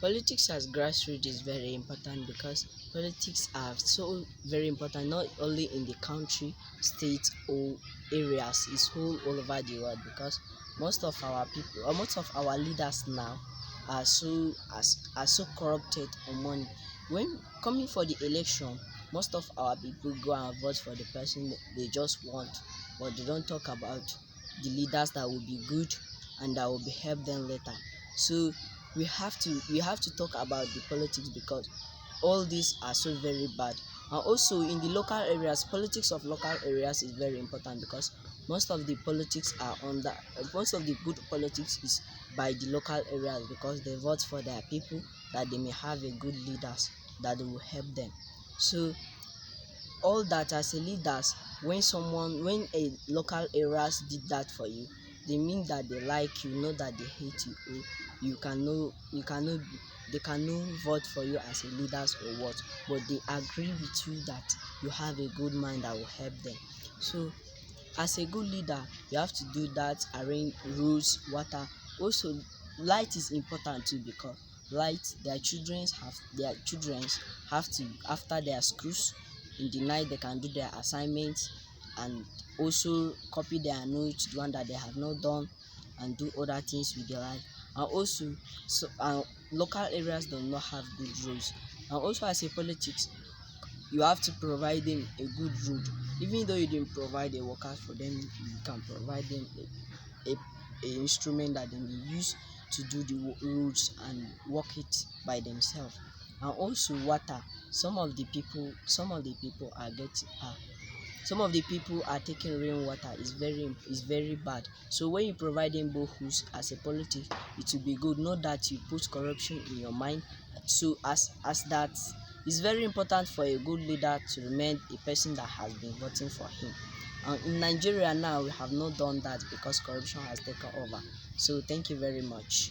Politics as grassroots is very important because politics are so very important not only in the country, state or areas, it's all over the world because most of our people or most of our leaders now are so corrupted on money. When coming for the election, most of our people go and vote for the person they just want, but they don't talk about the leaders that will be good and that will be help them later. So we have to talk about the politics because all these are so very bad. And also in the local areas, politics of local areas is very important because most of the politics are under most of the good politics is by the local areas because they vote for their people that they may have a good leaders that will help them. So all that as a leaders, when a local areas did that for you, they mean that they like you, not that they hate you, or you cannot they cannot vote for you as a leaders or what, but they agree with you that you have a good mind that will help them. So as a good leader, you have to do that, arrange rules, water. Also, light is important too because light their children have to after their schools in the night they can do their assignments and also copy their notes, the one that they have not done, and do other things with their life. And also, local areas do not have good roads. And also, as a politics, you have to provide them a good road. Even though you didn't provide a worker for them, you can provide them a instrument that they may use to do the roads and work it by themselves. And also water. Some of the people are taking rainwater is very bad. So when you provide them boreholes as a politics, it will be good. Not that you put corruption in your mind. So as that, it's very important for a good leader to remain a person that has been voting for him. In Nigeria now, we have not done that because corruption has taken over. So thank you very much.